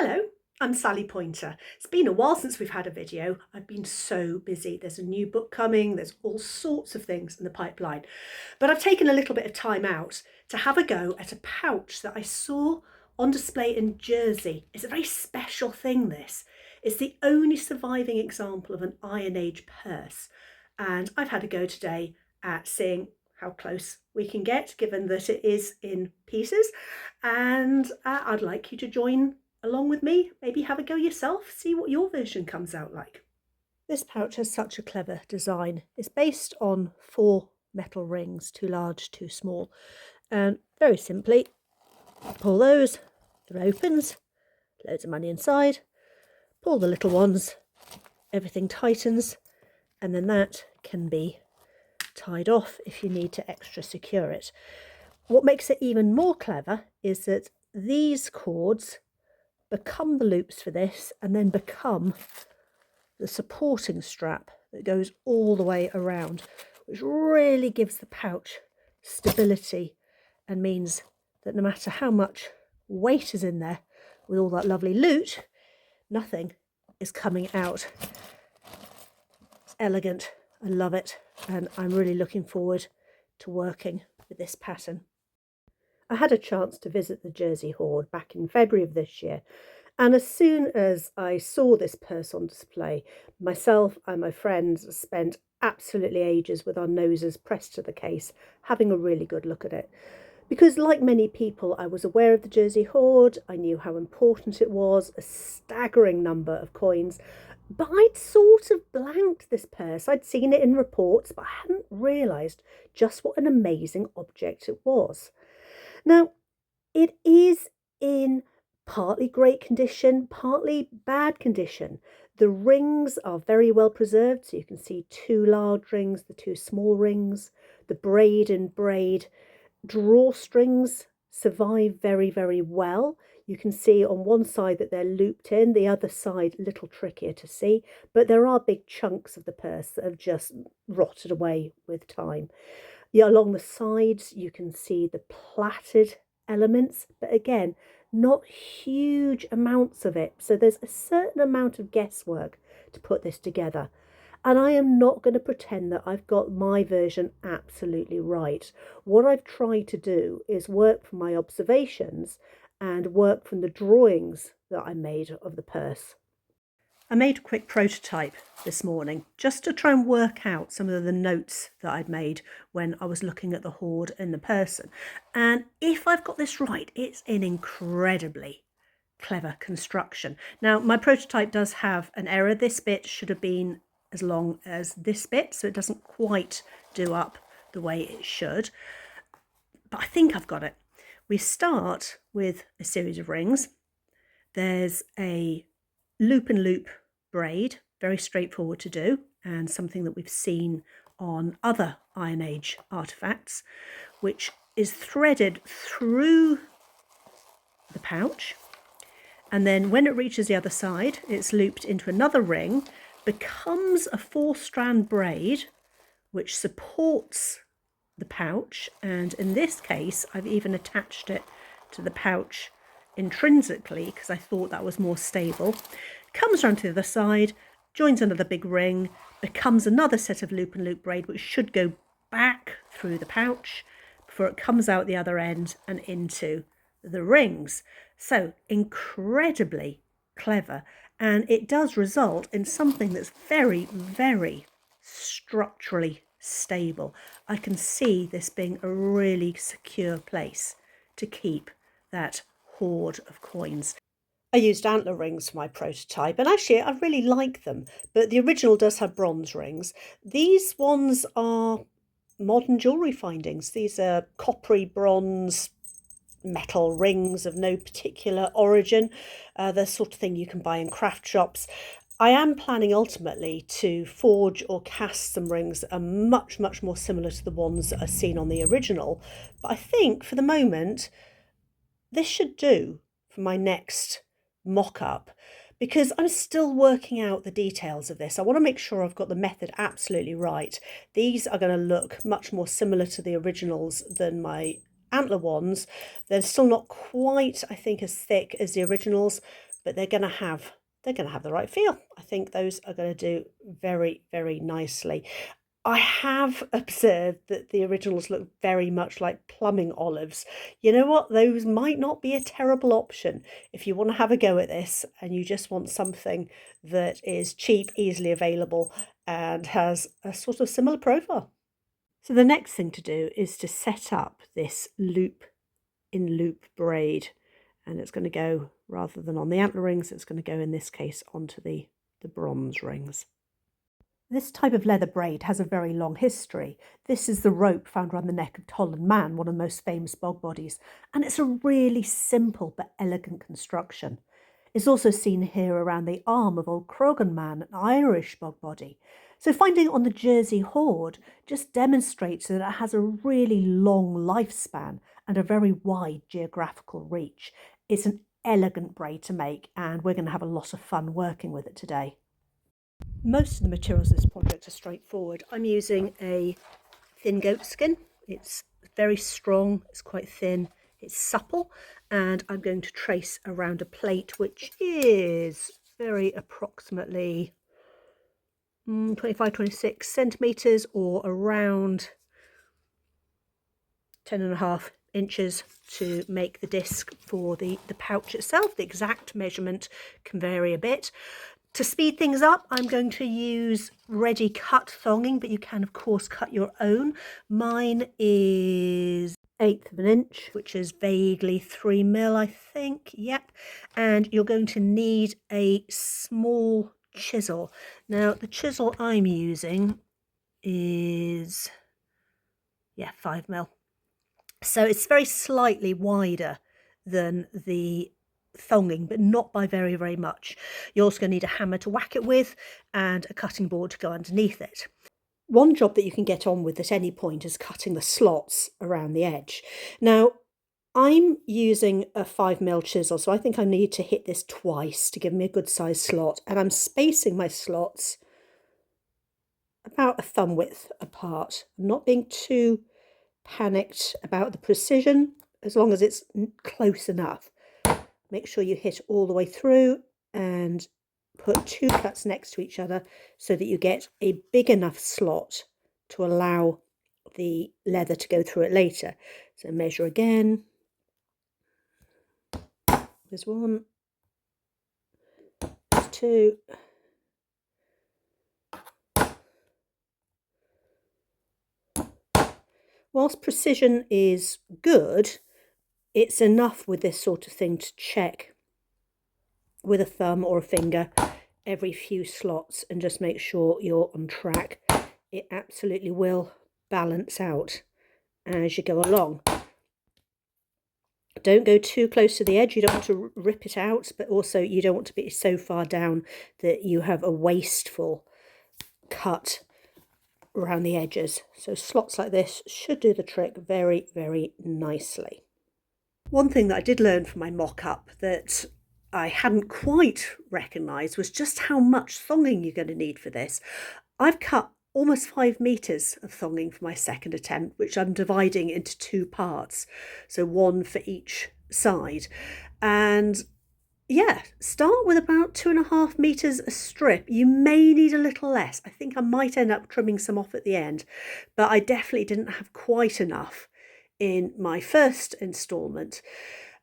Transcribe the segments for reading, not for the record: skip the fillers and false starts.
Hello, I'm Sally Pointer. It's been a while since we've had a video. I've been so busy. There's a new book coming, there's all sorts of things in the pipeline. But I've taken a little bit of time out to have a go at a pouch that I saw on display in Jersey. It's a very special thing, this. It's the only surviving example of an Iron Age purse. And I've had a go today at seeing how close we can get, given that it is in pieces. And I'd like you to join along with me, maybe have a go yourself, see what your version comes out like. This pouch has such a clever design. It's based on 4 metal rings, too large, too small. And very simply, pull those, it opens, loads of money inside, pull the little ones, everything tightens, and then that can be tied off if you need to extra secure it. What makes it even more clever is that these cords become the loops for this and then become the supporting strap that goes all the way around, which really gives the pouch stability and means that no matter how much weight is in there with all that lovely loot, nothing is coming out. It's elegant. I love it, and I'm really looking forward to working with this pattern. I had a chance to visit the Jersey Hoard back in February of this year, and as soon as I saw this purse on display, myself and my friends spent absolutely ages with our noses pressed to the case, having a really good look at it. Because like many people, I was aware of the Jersey Hoard, I knew how important it was, a staggering number of coins, but I'd sort of blanked this purse. I'd seen it in reports, but I hadn't realised just what an amazing object it was. Now, it is in partly great condition, partly bad condition. The rings are very well preserved, so you can see 2 large rings, the 2 small rings, the braid and braid drawstrings survive very, very well. You can see on one side that they're looped in, the other side a little trickier to see, but there are big chunks of the purse that have just rotted away with time. Yeah, along the sides you can see the plaited elements, but again, not huge amounts of it. So there's a certain amount of guesswork to put this together. And I am not going to pretend that I've got my version absolutely right. What I've tried to do is work from my observations and work from the drawings that I made of the purse. I made a quick prototype this morning just to try and work out some of the notes that I'd made when I was looking at the hoard in the person. And if I've got this right, it's an incredibly clever construction. Now, my prototype does have an error. This bit should have been as long as this bit, so it doesn't quite do up the way it should. But I think I've got it. We start with a series of rings. There's a loop and loop braid, very straightforward to do, and something that we've seen on other Iron Age artifacts, which is threaded through the pouch, and then when it reaches the other side, it's looped into another ring, becomes a 4-strand braid, which supports the pouch, and in this case, I've even attached it to the pouch intrinsically because I thought that was more stable. Comes around to the other side, joins another big ring, becomes another set of loop and loop braid, which should go back through the pouch before it comes out the other end and into the rings. So incredibly clever, and it does result in something that's very, very structurally stable. I can see this being a really secure place to keep that hoard of coins. I used antler rings for my prototype, and actually I really like them, but the original does have bronze rings. These ones are modern jewellery findings. These are coppery bronze metal rings of no particular origin, the sort of thing you can buy in craft shops. I am planning ultimately to forge or cast some rings that are much, much more similar to the ones that are seen on the original, but I think for the moment this should do for my next mock-up, because I'm still working out the details of this. I want to make sure I've got the method absolutely right. These are going to look much more similar to the originals than my antler ones. They're still not quite, I think, as thick as the originals, but they're going to have the right feel. I think those are going to do very, very nicely. I have observed that the originals look very much like plumbing olives. You know what? Those might not be a terrible option if you want to have a go at this and you just want something that is cheap, easily available, and has a sort of similar profile. So the next thing to do is to set up this loop in loop braid, and it's going to go, rather than on the antler rings, it's going to go in this case onto the bronze rings. This type of leather braid has a very long history. This is the rope found around the neck of Tolland Man, one of the most famous bog bodies, and it's a really simple but elegant construction. It's also seen here around the arm of Old Croghan Man, an Irish bog body. So finding it on the Jersey Hoard just demonstrates that it has a really long lifespan and a very wide geographical reach. It's an elegant braid to make, and we're going to have a lot of fun working with it today. Most of the materials of this project are straightforward. I'm using a thin goat skin. It's very strong, it's quite thin, it's supple, and I'm going to trace around a plate which is very approximately 25-26 centimetres, or around 10.5 inches, to make the disc for the pouch itself. The exact measurement can vary a bit. To speed things up, I'm going to use ready cut thonging, but you can of course cut your own. Mine is 1/8 of an inch, which is vaguely 3mm, I think. Yep. And you're going to need a small chisel. Now the chisel I'm using is 5mm. So it's very slightly wider than the thonging, but not by very, very much. You're also going to need a hammer to whack it with and a cutting board to go underneath it. One job that you can get on with at any point is cutting the slots around the edge. Now, I'm using a 5mm chisel, so I think I need to hit this twice to give me a good size slot, and I'm spacing my slots about a thumb width apart. I'm not being too panicked about the precision, as long as it's close enough. Make sure you hit all the way through and put 2 cuts next to each other so that you get a big enough slot to allow the leather to go through it later. So measure again. There's 1, there's 2. Whilst precision is good, it's enough with this sort of thing to check with a thumb or a finger every few slots and just make sure you're on track. It absolutely will balance out as you go along. Don't go too close to the edge. You don't want to rip it out, but also you don't want to be so far down that you have a wasteful cut around the edges. So slots like this should do the trick very, very nicely. One thing that I did learn from my mock-up that I hadn't quite recognised was just how much thonging you're going to need for this. I've cut almost 5 meters of thonging for my second attempt, which I'm dividing into 2 parts, so 1 for each side. And yeah, start with about 2.5 meters a strip. You may need a little less. I think I might end up trimming some off at the end, but I definitely didn't have quite enough in my first installment.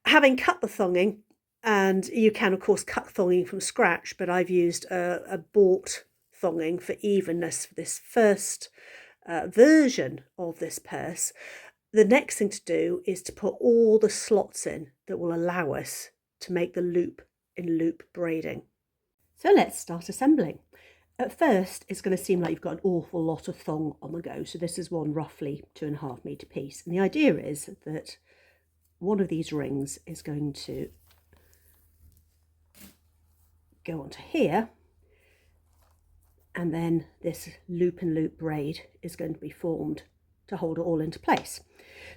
Having cut the thonging, and you can of course cut thonging from scratch, but I've used a bought thonging for evenness for this first version of this purse. The next thing to do is to put all the slots in that will allow us to make the loop in loop braiding. So let's start assembling. At first, it's going to seem like you've got an awful lot of thong on the go. So this is one roughly 2.5 meter piece. And the idea is that one of these rings is going to go onto here. And then this loop and loop braid is going to be formed to hold it all into place.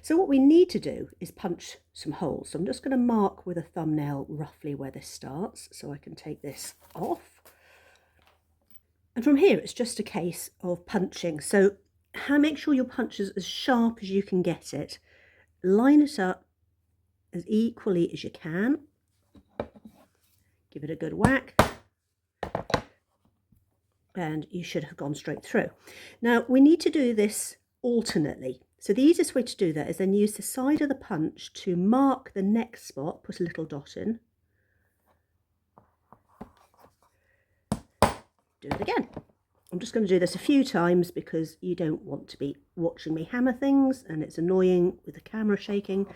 So what we need to do is punch some holes. So I'm just going to mark with a thumbnail roughly where this starts so I can take this off. And from here, it's just a case of punching. So make sure your punch is as sharp as you can get it. Line it up as equally as you can. give it a good whack, and you should have gone straight through. Now we need to do this alternately. So the easiest way to do that is then use the side of the punch to mark the next spot, put a little dot in, do it again. I'm just going to do this a few times because you don't want to be watching me hammer things and it's annoying with the camera shaking.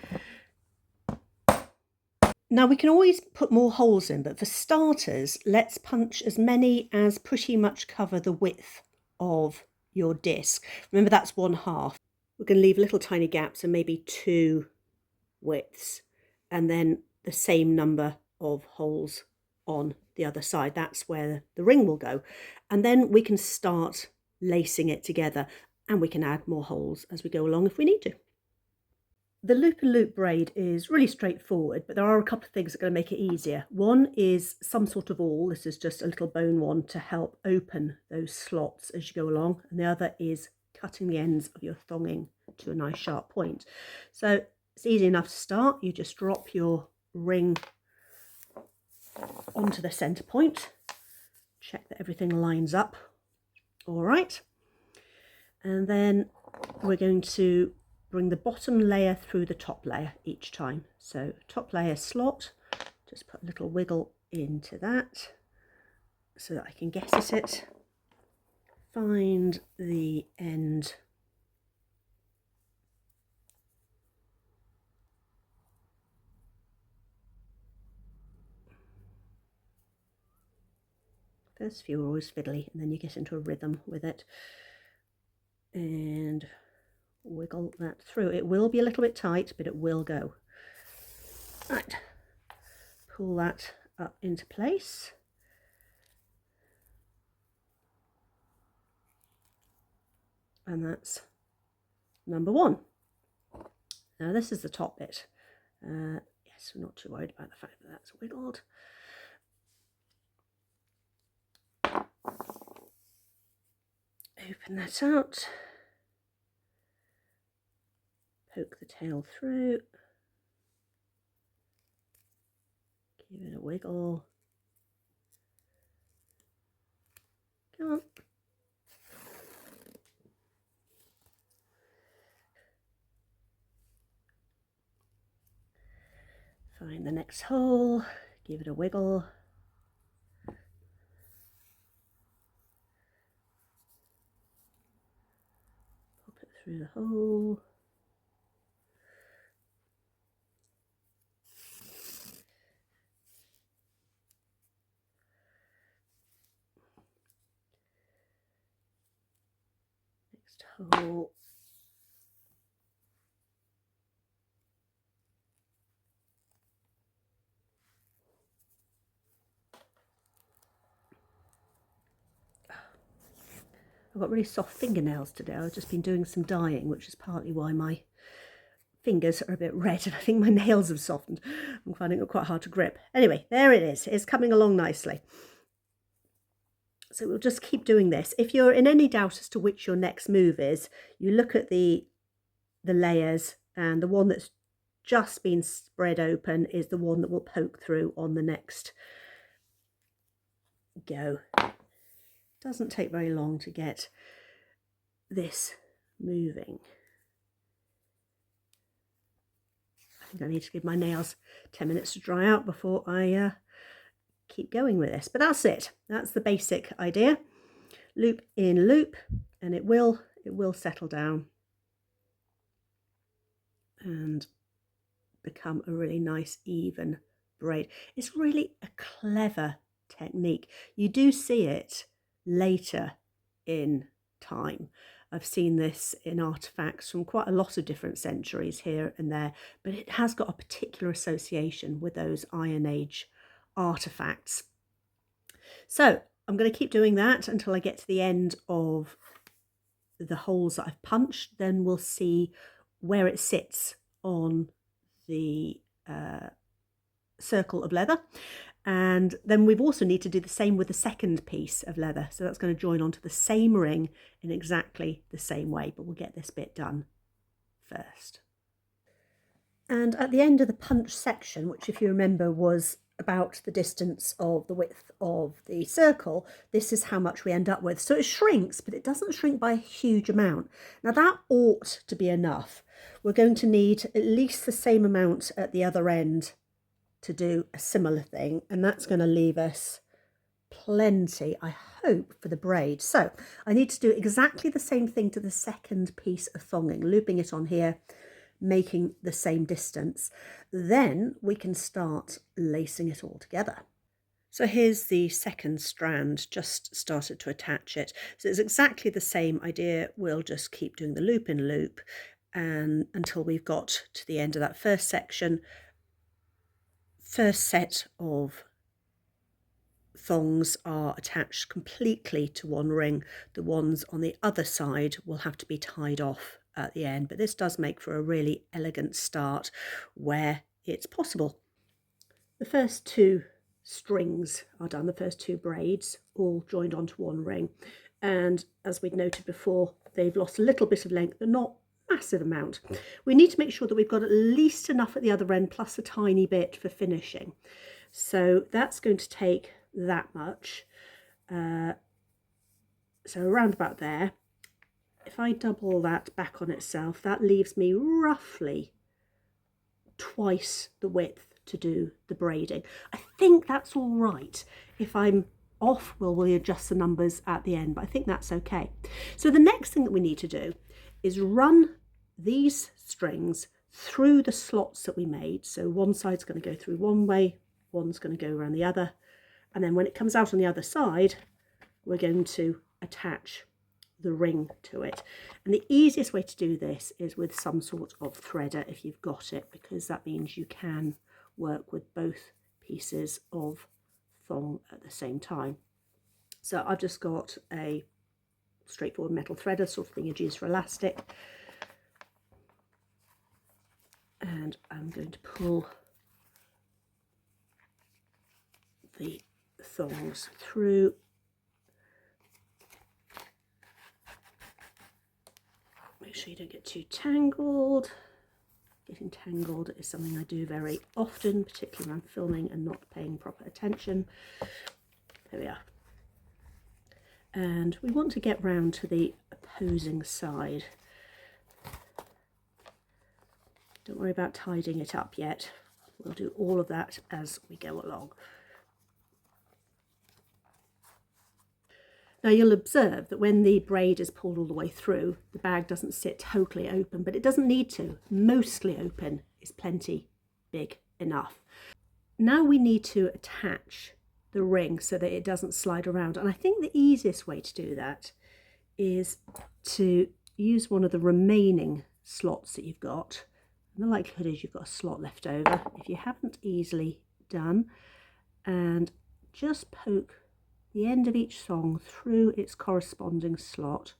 Now we can always put more holes in, but for starters, let's punch as many as pretty much cover the width of your disc. Remember, that's 1/2. We're going to leave little tiny gaps and maybe 2 widths, and then the same number of holes on the other side. That's where the ring will go. And then we can start lacing it together, and we can add more holes as we go along if we need to. The loop and loop braid is really straightforward, but there are a couple of things that are going to make it easier. One is some sort of awl. This is just a little bone one to help open those slots as you go along. And the other is cutting the ends of your thonging to a nice sharp point. So it's easy enough to start. You just drop your ring onto the center point. Check that everything lines up. All right. And then we're going to bring the bottom layer through the top layer each time. So top layer slot, just put a little wiggle into that so that I can get at it. Find the end first few are always fiddly, and then you get into a rhythm with it and wiggle that through. It will be a little bit tight, but it will go. Right, pull that up into place. And that's number 1. Now this is the top bit. Yes, we're not too worried about the fact that that's wiggled. Open that out. Poke the tail through. Give it a wiggle. Come on. Find the next hole, give it a wiggle. Pop it through the hole. Next hole. I've got really soft fingernails today. I've just been doing some dyeing, which is partly why my fingers are a bit red, and I think my nails have softened. I'm finding it quite hard to grip. Anyway, there it is. It's coming along nicely. So we'll just keep doing this. If you're in any doubt as to which your next move is, you look at the layers, and the one that's just been spread open is the one that will poke through on the next go. Doesn't take very long to get this moving. I think I need to give my nails 10 minutes to dry out before I keep going with this, but that's it. That's the basic idea. Loop in loop, and it will settle down and become a really nice even braid. It's really a clever technique. You do see it later in time. I've seen this in artifacts from quite a lot of different centuries here and there, but it has got a particular association with those Iron Age artifacts. So I'm going to keep doing that until I get to the end of the holes that I've punched. Then we'll see where it sits on the circle of leather. And then we've also need to do the same with the second piece of leather. So that's going to join onto the same ring in exactly the same way, but we'll get this bit done first. And at the end of the punch section, which if you remember was about the distance of the width of the circle, this is how much we end up with. So it shrinks, but it doesn't shrink by a huge amount. Now that ought to be enough. We're going to need at least the same amount at the other end to do a similar thing, and that's going to leave us plenty, I hope, for the braid. So I need to do exactly the same thing to the second piece of thonging, looping it on here, making the same distance. Then we can start lacing it all together. So here's the second strand, just started to attach it. So it's exactly the same idea. We'll just keep doing the loop in loop and until we've got to the end of that first section. First set of thongs are attached completely to one ring. The ones on the other side will have to be tied off at the end, but this does make for a really elegant start where it's possible. The first two strings are done, the first two braids all joined onto one ring, and as we'd noted before, they've lost a little bit of length, but not massive amount. We need to make sure that we've got at least enough at the other end plus a tiny bit for finishing. So that's going to take that much. So around about there. If I double that back on itself, that leaves me roughly twice the width to do the braiding. I think that's all right. If I'm off, we'll adjust the numbers at the end, but I think that's okay. So the next thing that we need to do is run these strings through the slots that we made. So one side's going to go through one way, one's going to go around the other, and then when it comes out on the other side, we're going to attach the ring to it. And the easiest way to do this is with some sort of threader if you've got it, because that means you can work with both pieces of thong at the same time. So I've just got a straightforward metal threader, sort of thing you'd use for elastic, and I'm going to pull the thongs through. Make sure you don't get too tangled. Getting tangled is something I do very often, particularly when I'm filming and not paying proper attention. There we are. And we want to get round to the opposing side. Don't worry about tidying it up yet. We'll do all of that as we go along. Now you'll observe that when the braid is pulled all the way through, the bag doesn't sit totally open, but it doesn't need to. Mostly open is plenty big enough. Now we need to attach the ring so that it doesn't slide around, and I think the easiest way to do that is to use one of the remaining slots that you've got. And the likelihood is you've got a slot left over if you haven't easily done, and just poke the end of each thong through its corresponding slot.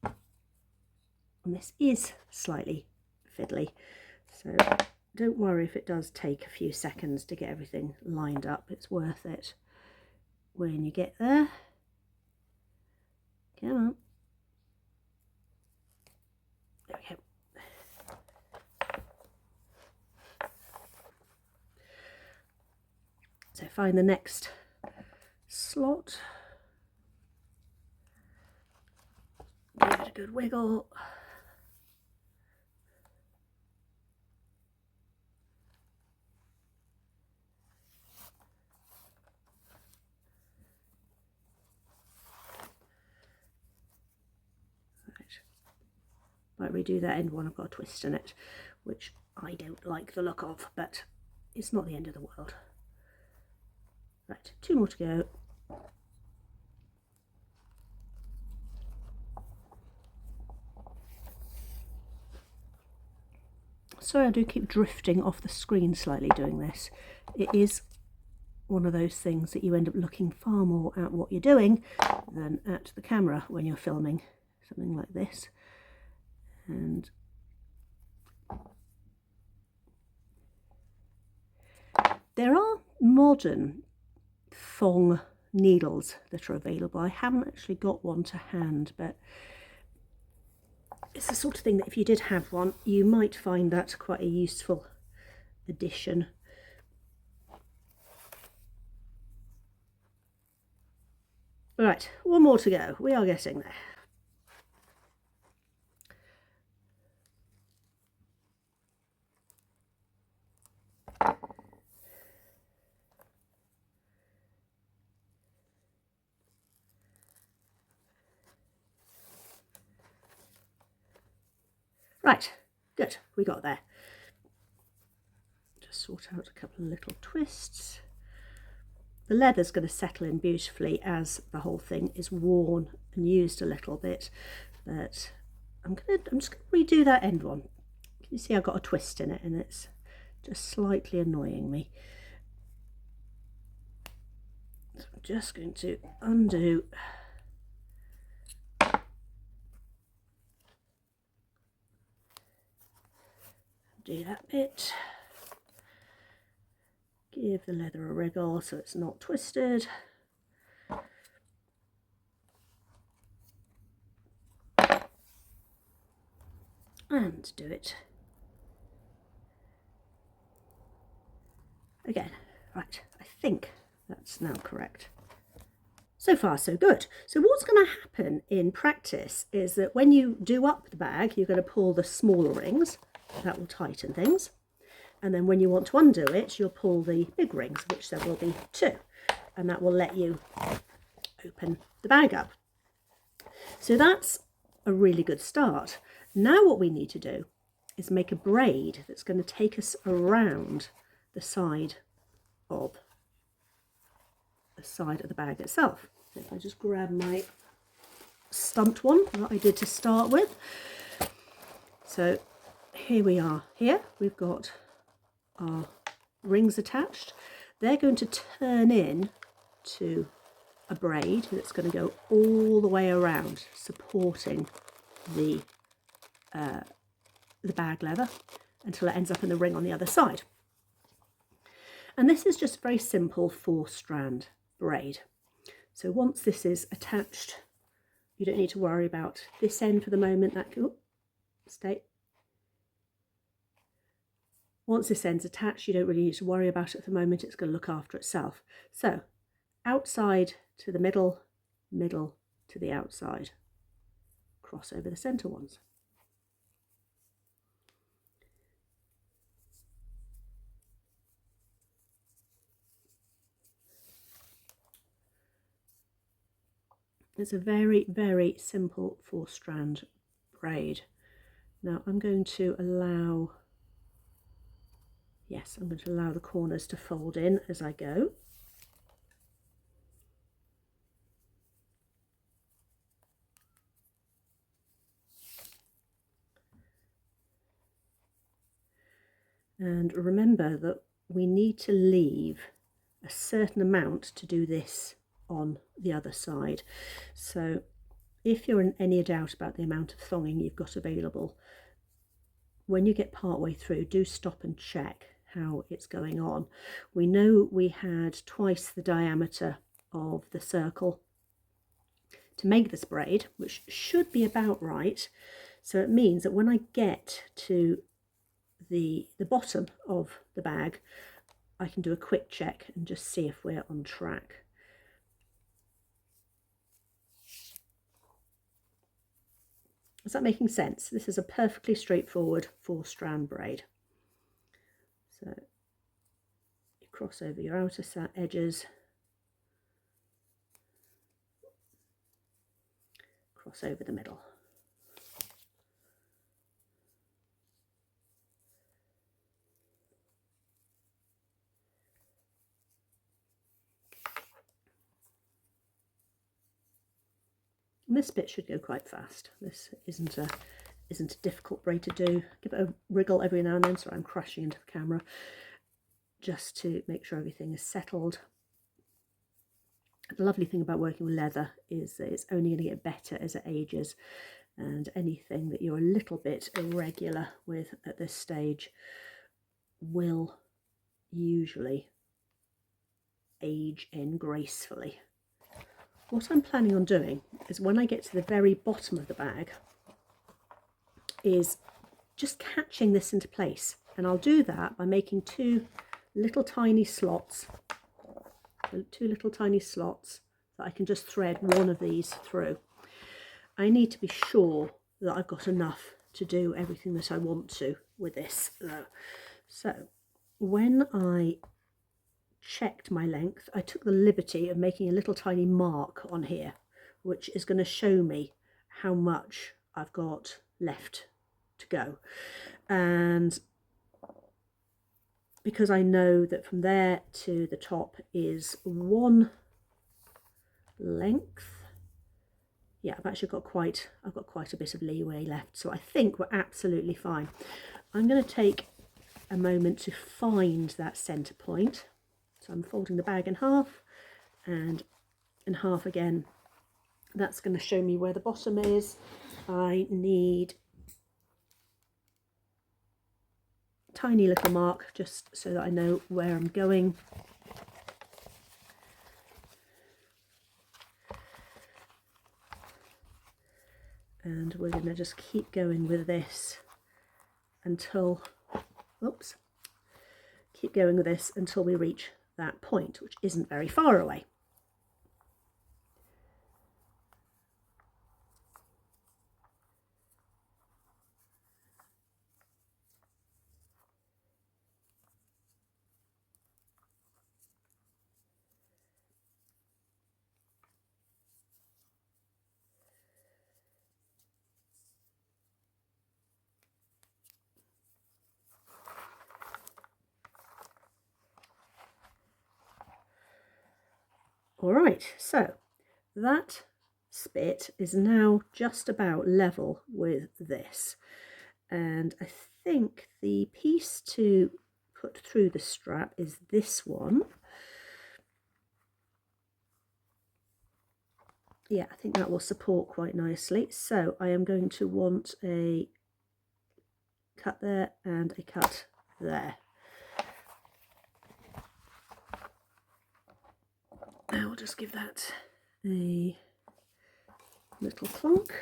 And this is slightly fiddly, so don't worry if it does take a few seconds to get everything lined up. It's worth it when you get there. Come on. There we go. So find the next slot, give it a good wiggle, might redo that end one. I've got a twist in it which I don't like the look of, but it's not the end of the world. Right, two more to go. Sorry, I do keep drifting off the screen slightly doing this. It is one of those things that you end up looking far more at what you're doing than at the camera when you're filming something like this. And there are modern thong needles that are available. I haven't actually got one to hand, but it's the sort of thing that if you did have one, you might find that quite a useful addition. Right, one more to go. We are getting there. Right, good, we got there. Just sort out a couple of little twists. The leather's going to settle in beautifully as the whole thing is worn and used a little bit, but I'm just going to redo that end one. You see I've got a twist in it and it's just slightly annoying me. So I'm just going to undo that bit. Give the leather a wriggle so it's not twisted. And do it again. Right, I think that's now correct. So far so good. So what's going to happen in practice is that when you do up the bag, you're going to pull the smaller rings. That will tighten things. And then when you want to undo it, you'll pull the big rings, which there will be 2. And that will let you open the bag up. So that's a really good start. Now what we need to do is make a braid that's going to take us around the side of the bag itself. So if I just grab my stumped one that I did to start with. So here we are. Here we've got our rings attached. They're going to turn in to a braid that's going to go all the way around, supporting the bag leather until it ends up in the ring on the other side. And this is just a very simple 4-strand braid. So once this is attached, you don't need to worry about this end for the moment. That can stay. Once this end's attached, you don't really need to worry about it at the moment. It's going to look after itself. So outside to the middle, middle to the outside. Cross over the centre ones. It's a very, very simple 4-strand braid. Now I'm going to allow, yes, I'm going to allow the corners to fold in as I go. And remember that we need to leave a certain amount to do this on the other side. So if you're in any doubt about the amount of thonging you've got available, when you get part way through, do stop and check how it's going on. We know we had twice the diameter of the circle to make this braid, which should be about right. So it means that when I get to the bottom of the bag, I can do a quick check and just see if we're on track. Is that making sense? This is a perfectly straightforward 4-strand braid. So you cross over your outer edges, cross over the middle. And this bit should go quite fast. This isn't a difficult braid to do. Give it a wriggle every now and then. Sorry, I'm crashing into the camera, just to make sure everything is settled. The lovely thing about working with leather is that it's only going to get better as it ages, and anything that you're a little bit irregular with at this stage will usually age in gracefully. What I'm planning on doing is when I get to the very bottom of the bag is just catching this into place, and I'll do that by making 2 little tiny slots, that I can just thread one of these through. I need to be sure that I've got enough to do everything that I want to with this though. So when I checked my length, I took the liberty of making a little tiny mark on here, which is going to show me how much I've got left to go. And because I know that from there to the top is one length, yeah, I've got quite a bit of leeway left, so I think we're absolutely fine. I'm going to take a moment to find that center point. So I'm folding the bag in half and in half again. That's going to show me where the bottom is. I need a tiny little mark just so that I know where I'm going. And we're going to just keep going with this until, oops, keep going with this until we reach that point, which isn't very far away. All right, so that spit is now just about level with this, and I think the piece to put through the strap is this one. Yeah, I think that will support quite nicely. So I am going to want a cut there and a cut there. I will just give that a little clunk.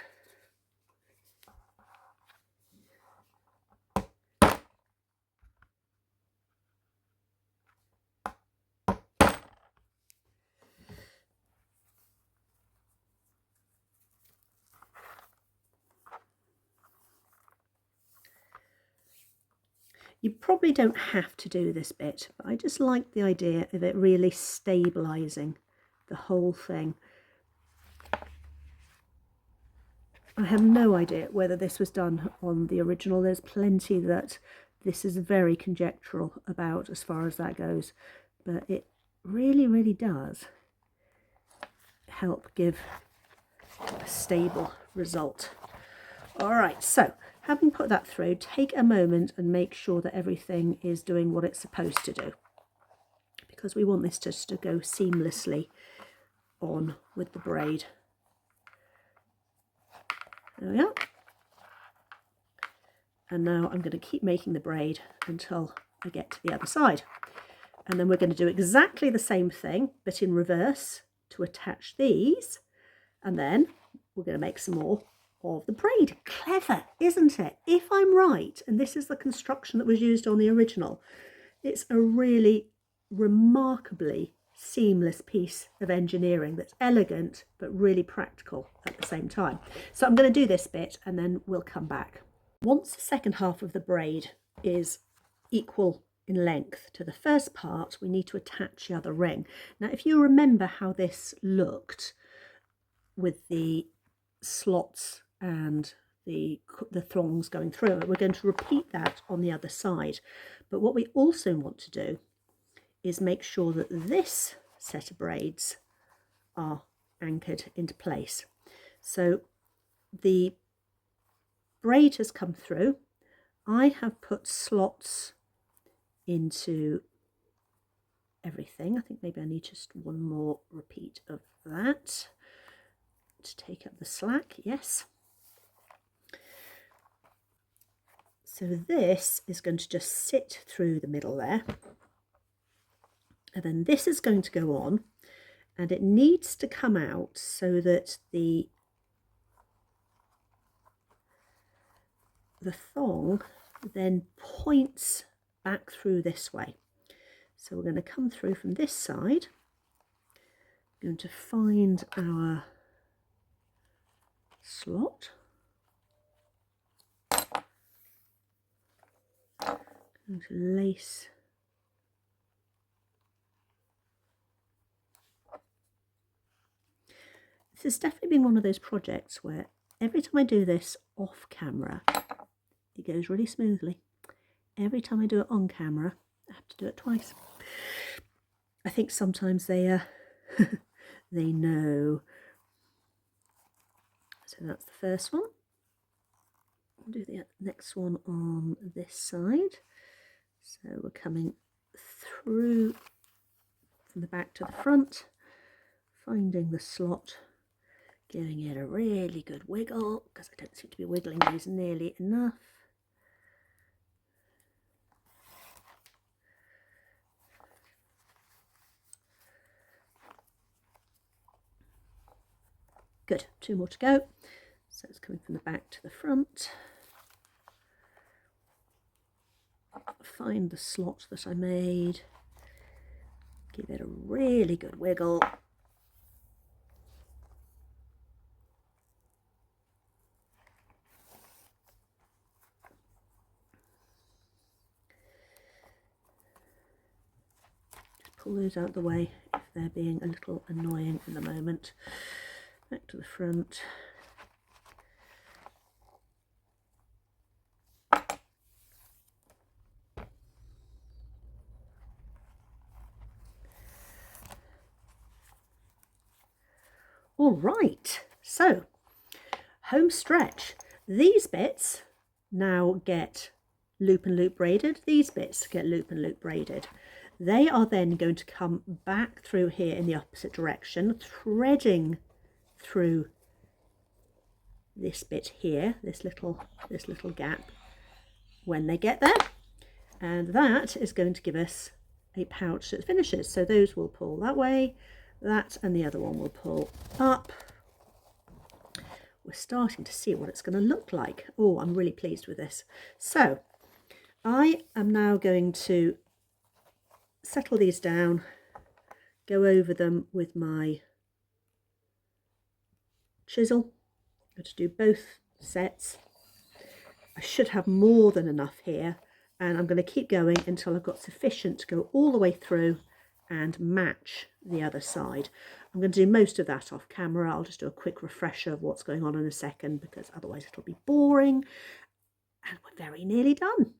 You probably don't have to do this bit, but I just like the idea of it really stabilising the whole thing. I have no idea whether this was done on the original. There's plenty that this is very conjectural about as far as that goes, but it really, really does help give a stable result. All right, so having put that through, take a moment and make sure that everything is doing what it's supposed to do, because we want this just to go seamlessly on with the braid. There we are. And now I'm going to keep making the braid until I get to the other side. And then we're going to do exactly the same thing, but in reverse, to attach these. And then we're going to make some more of the braid. Clever, isn't it? If I'm right, and this is the construction that was used on the original, it's a really remarkably seamless piece of engineering that's elegant but really practical at the same time. So I'm going to do this bit and then we'll come back. Once the second half of the braid is equal in length to the first part, we need to attach the other ring. Now, if you remember how this looked with the slots and the thongs going through it, we're going to repeat that on the other side. But what we also want to do is make sure that this set of braids are anchored into place. So the braid has come through. I have put slots into everything. I think maybe I need just one more repeat of that to take up the slack. Yes. So this is going to just sit through the middle there. And then this is going to go on, and it needs to come out so that the thong then points back through this way. So we're going to come through from this side, Going to find our slot. Going to lace this. Has definitely been one of those projects where every time I do this off camera it goes really smoothly. Every time I do it on camera I have to do it twice. I think sometimes they they know. So that's the first one. I'll do the next one on this side. So we're coming through from the back to the front, finding the slot, giving it a really good wiggle, because I don't seem to be wiggling these nearly enough. Good, 2 more to go. So it's coming from the back to the front. Find the slot that I made, give it a really good wiggle. Just pull those out the way if they're being a little annoying at the moment. Back to the front. All right, so home stretch. These bits now get loop and loop braided. These bits get loop and loop braided. They are then going to come back through here in the opposite direction, threading through this bit here, this little gap when they get there, and that is going to give us a pouch that finishes. So those will pull that way, that and the other one will pull up. We're starting to see what it's going to look like. Oh, I'm really pleased with this. So I am now going to settle these down, go over them with my chisel. I'm going to do both sets. I should have more than enough here, and I'm going to keep going until I've got sufficient to go all the way through and match the other side. I'm going to do most of that off camera. I'll just do a quick refresher of what's going on in a second, because otherwise it'll be boring, and we're very nearly done.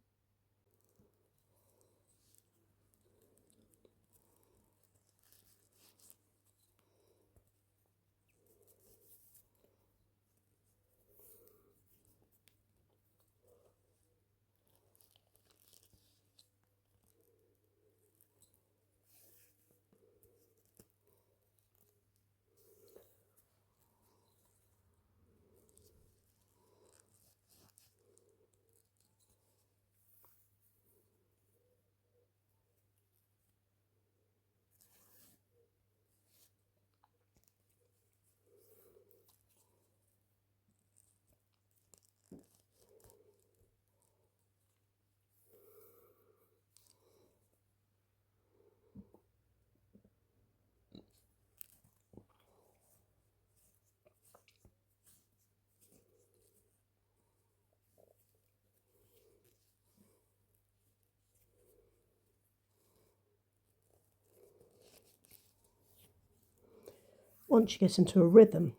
Once you get into a rhythm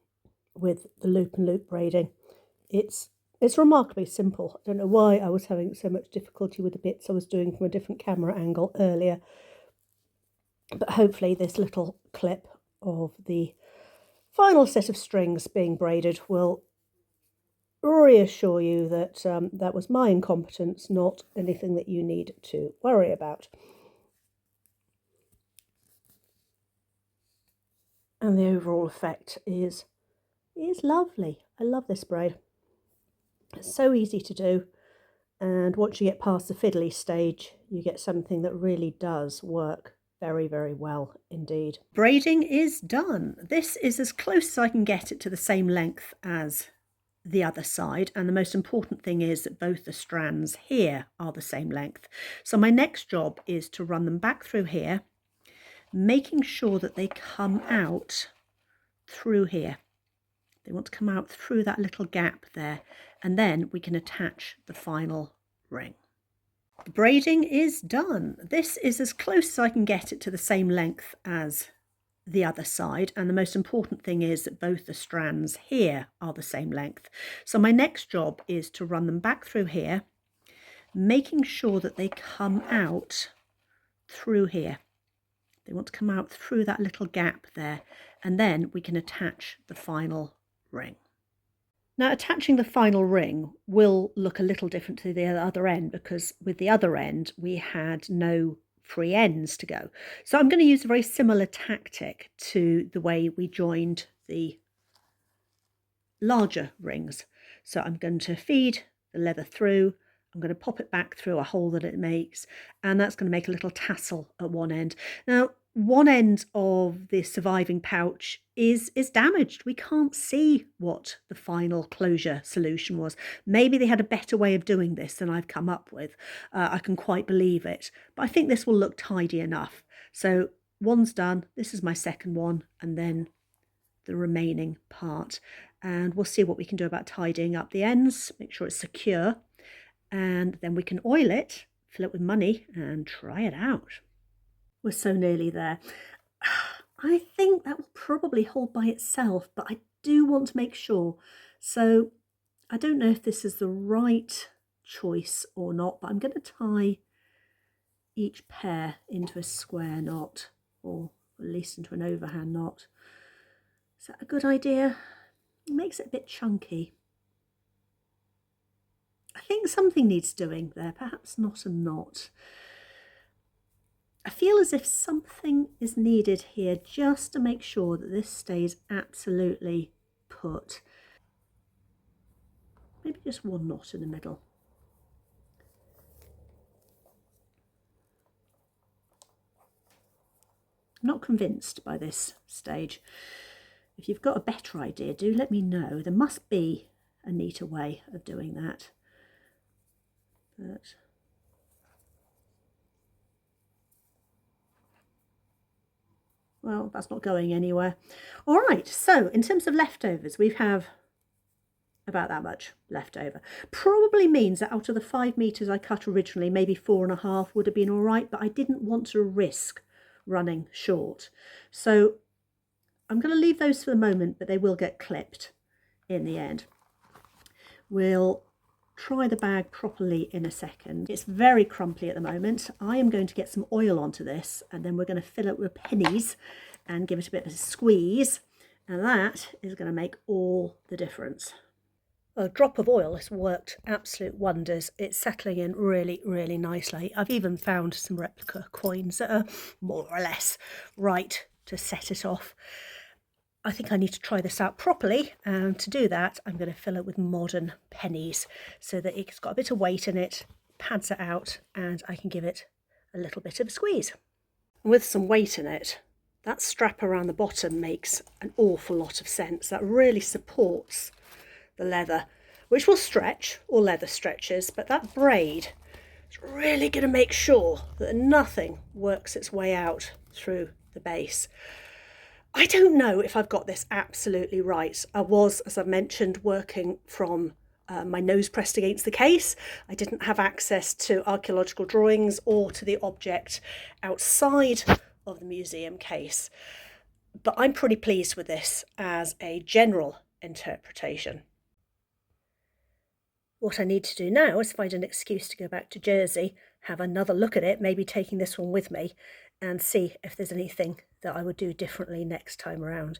with the loop and loop braiding, it's remarkably simple. I don't know why I was having so much difficulty with the bits I was doing from a different camera angle earlier, but hopefully this little clip of the final set of strings being braided will reassure you that that was my incompetence, not anything that you need to worry about. And the overall effect is lovely. I love this braid. It's so easy to do, and once you get past the fiddly stage, you get something that really does work very, very well indeed. Braiding is done. This is as close as I can get it to the same length as the other side, and the most important thing is that both the strands here are the same length. So my next job is to run them back through here, making sure that they come out through here. They want to come out through that little gap there, and then we can attach the final ring. The braiding is done. This is as close as I can get it to the same length as the other side, and the most important thing is that both the strands here are the same length. So my next job is to run them back through here, making sure that they come out through here. They want to come out through that little gap there, and then we can attach the final ring. Now, attaching the final ring will look a little different to the other end, because with the other end we had no free ends to go. So I'm going to use a very similar tactic to the way we joined the larger rings. So I'm going to feed the leather through, I'm going to pop it back through a hole that it makes, and that's going to make a little tassel at one end. Now, one end of the surviving pouch is damaged. We can't see what the final closure solution was. Maybe they had a better way of doing this than I've come up with. I can quite believe it, but I think this will look tidy enough. So one's done, this is my second one, and then the remaining part. And we'll see what we can do about tidying up the ends, make sure it's secure, and then we can oil it, fill it with money, and try it out. We're so nearly there. I think that will probably hold by itself, but I do want to make sure. So I don't know if this is the right choice or not, but I'm going to tie each pair into a square knot, or at least into an overhand knot. Is that a good idea? It makes it a bit chunky. I think something needs doing there, perhaps not a knot. I feel as if something is needed here just to make sure that this stays absolutely put. Maybe just one knot in the middle. I'm not convinced by this stage. If you've got a better idea, do let me know. There must be a neater way of doing that. But well, that's not going anywhere. All right, so in terms of leftovers, we have about that much left over. Probably means that out of the 5 meters I cut originally, maybe 4.5 would have been all right, but I didn't want to risk running short. So I'm going to leave those for the moment, but they will get clipped in the end. We'll try the bag properly in a second. It's very crumply at the moment. I am going to get some oil onto this, and then we're going to fill it with pennies and give it a bit of a squeeze, and that is going to make all the difference. A drop of oil has worked absolute wonders. It's settling in really, really nicely. I've even found some replica coins that are more or less right to set it off. I think I need to try this out properly, and to do that I'm going to fill it with modern pennies so that it's got a bit of weight in it, pads it out, and I can give it a little bit of a squeeze. With some weight in it, that strap around the bottom makes an awful lot of sense. That really supports the leather, which will stretch, or leather stretches, but that braid is really going to make sure that nothing works its way out through the base. I don't know if I've got this absolutely right. I was, as I mentioned, working from my nose pressed against the case. I didn't have access to archaeological drawings or to the object outside of the museum case. But I'm pretty pleased with this as a general interpretation. What I need to do now is find an excuse to go back to Jersey, have another look at it, maybe taking this one with me, and see if there's anything that I would do differently next time around.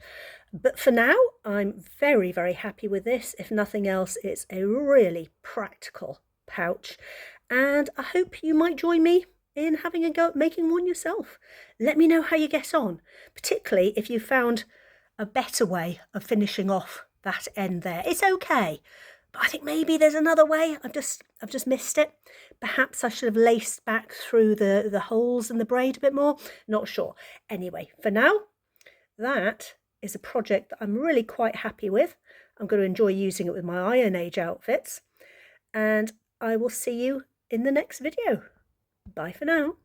But for now, I'm very, very happy with this. If nothing else, it's a really practical pouch, and I hope you might join me in having a go at making one yourself. Let me know how you get on, particularly if you found a better way of finishing off that end there. It's okay, but I think maybe there's another way. I've just missed it. Perhaps I should have laced back through the holes in the braid a bit more. Not sure. Anyway, for now, that is a project that I'm really quite happy with. I'm going to enjoy using it with my Iron Age outfits. And I will see you in the next video. Bye for now.